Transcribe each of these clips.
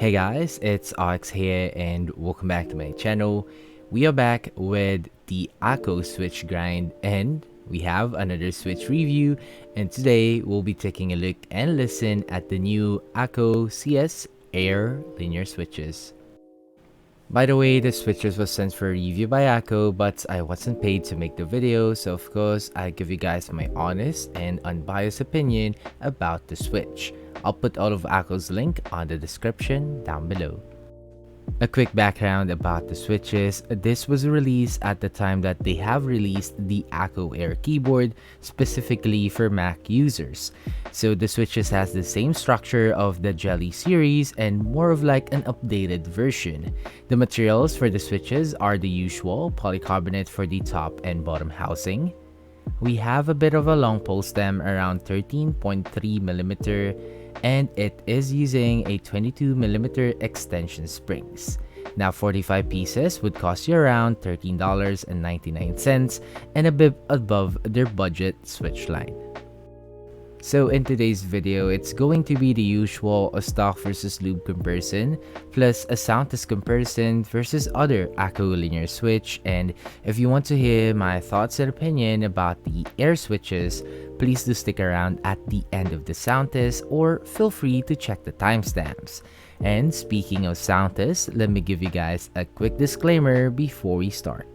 Hey guys, it's Alex here and welcome back to my channel. We are back with the Akko Switch grind and we have another Switch review, and today we'll be taking a look and listen at the new Akko CS Air linear switches. By the way, the switches was sent for review by Akko, but I wasn't paid to make the video, so of course I give you guys my honest and unbiased opinion about the Switch. I'll put all of Akko's link on the description down below. A quick background about the switches. This was released at the time that they have released the Akko Air keyboard specifically for Mac users. So the switches has the same structure of the Jelly series and more of like an updated version. The materials for the switches are the usual polycarbonate for the top and bottom housing. We have a bit of a long pole stem around 13.3mm, and it is using a 22mm extension springs. Now 45 pieces would cost you around $13.99 and a bit above their budget Switch line. So in today's video, it's going to be the usual stock versus lube comparison, plus a Soundtest comparison versus other Akko linear switch. And if you want to hear my thoughts and opinion about the Air switches, please do stick around at the end of the Soundtest, or feel free to check the timestamps. And speaking of Soundtest, let me give you guys a quick disclaimer before we start.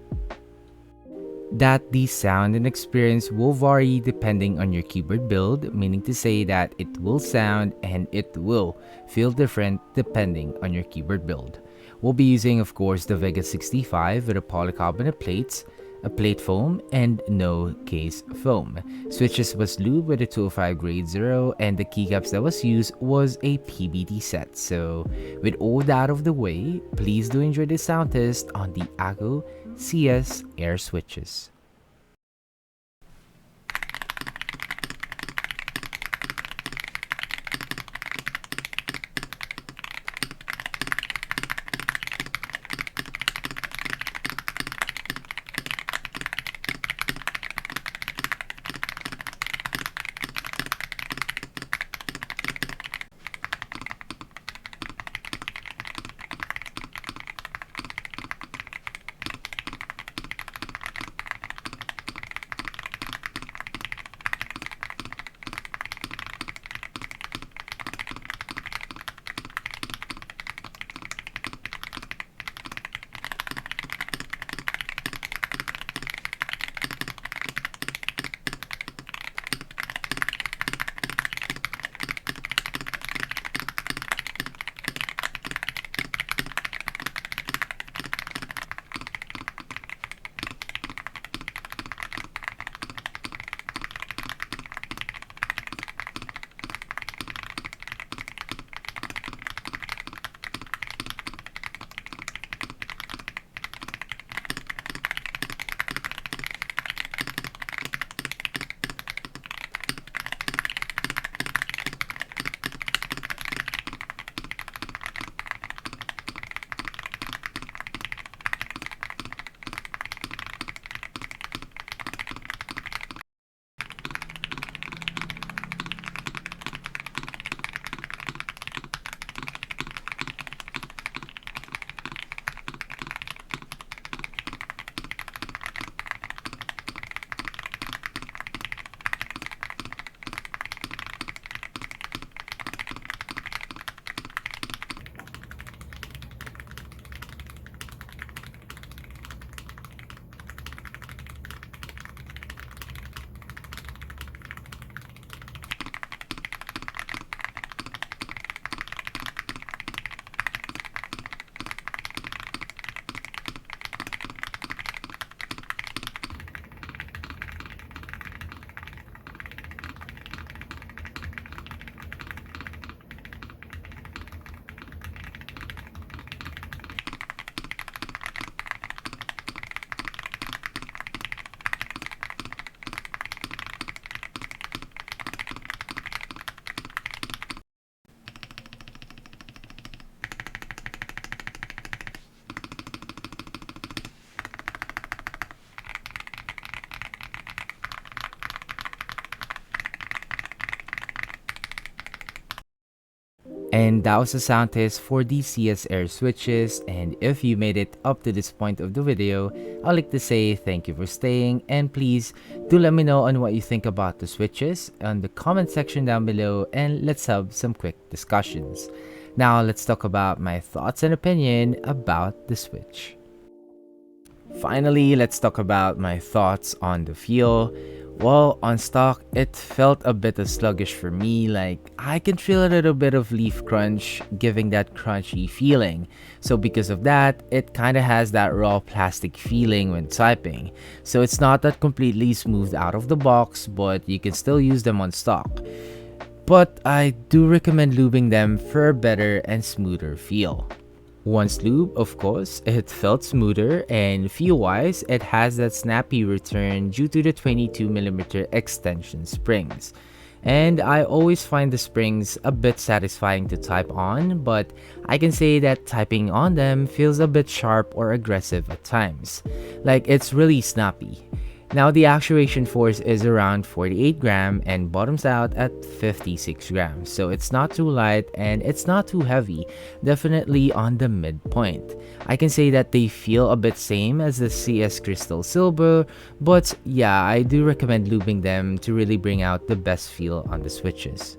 That the sound and experience will vary depending on your keyboard build, meaning to say that it will sound and it will feel different depending on your keyboard build. We'll be using, of course, the Vega65 with a polycarbonate plates, a plate foam, and no case foam. Switches was lube with a 205 grade 0, and the keycaps that was used was a PBT set. So with all that out of the way, please do enjoy the sound test on the Akko CS Air switches. And that was a sound test for the CS Air Switches, and if you made it up to this point of the video, I'd like to say thank you for staying, and please do let me know on what you think about the switches on the comment section down below, and let's have some quick discussions. Now let's talk about my thoughts and opinion about the Switch. Finally, let's talk about my thoughts on the feel. Well, on stock, it felt a bit sluggish for me. Like, I can feel a little bit of leaf crunch, giving that crunchy feeling. So because of that, it kind of has that raw plastic feeling when typing. So it's not that completely smooth out of the box, but you can still use them on stock. But I do recommend lubing them for a better and smoother feel. Once lube, of course, it felt smoother, and feel-wise, it has that snappy return due to the 22mm extension springs. And I always find the springs a bit satisfying to type on, but I can say that typing on them feels a bit sharp or aggressive at times. Like, it's really snappy. Now the actuation force is around 48 grams and bottoms out at 56 grams, so it's not too light and it's not too heavy, definitely on the midpoint. I can say that they feel a bit same as the CS Crystal Silver, but yeah, I do recommend lubing them to really bring out the best feel on the switches.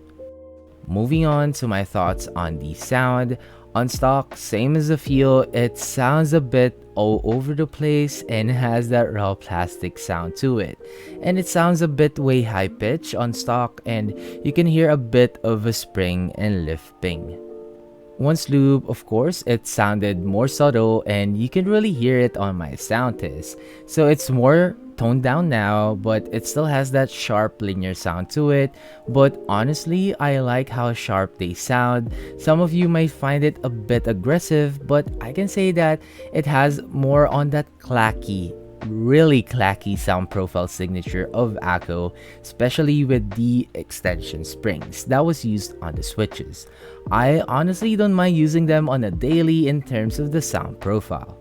Moving on to my thoughts on the sound. On stock, same as the feel, it sounds a bit all over the place and has that raw plastic sound to it. And it sounds a bit way high pitch on stock, and you can hear a bit of a spring and lift ping. Once lube, of course, it sounded more subtle and you can really hear it on my sound test. So it's more toned down now, but it still has that sharp linear sound to it. But honestly, I like how sharp they sound. Some of you might find it a bit aggressive, but I can say that it has more on that clacky, really clacky sound profile signature of Akko, especially with the extension springs that was used on the switches. I honestly don't mind using them on a daily in terms of the sound profile.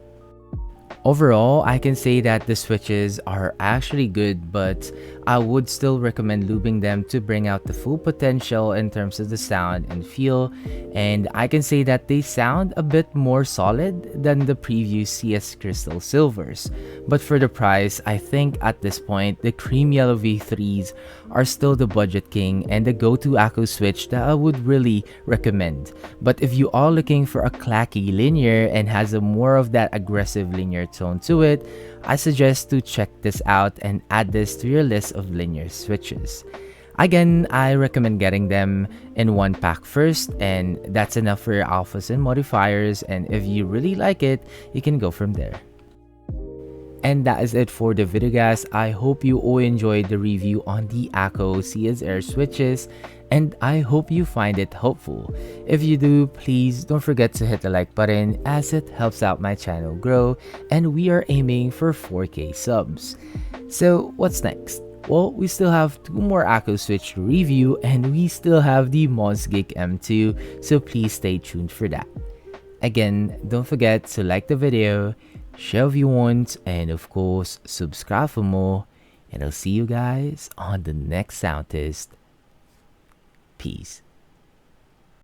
Overall, I can say that the switches are actually good, but I would still recommend lubing them to bring out the full potential in terms of the sound and feel, and I can say that they sound a bit more solid than the previous CS Crystal Silvers. But for the price, I think at this point, the Cream Yellow V3s are still the budget king and the go-to Akko Switch that I would really recommend. But if you are looking for a clacky linear and has a more of that aggressive linear tone to it, I suggest to check this out and add this to your list of linear switches. Again, I recommend getting them in one pack first, and that's enough for your alphas and modifiers, and if you really like it, you can go from there. And that is it for the video, guys. I hope you all enjoyed the review on the Akko CS Air Switches, and I hope you find it helpful. If you do, please don't forget to hit the like button, as it helps out my channel grow, and we are aiming for 4K subs. So what's next? Well, we still have 2 more Akko Switch to review, and we still have the Mozgeek M2, so please stay tuned for that. Again, don't forget to like the video, share if you want, and of course, subscribe for more, and I'll see you guys on the next sound test. Peace.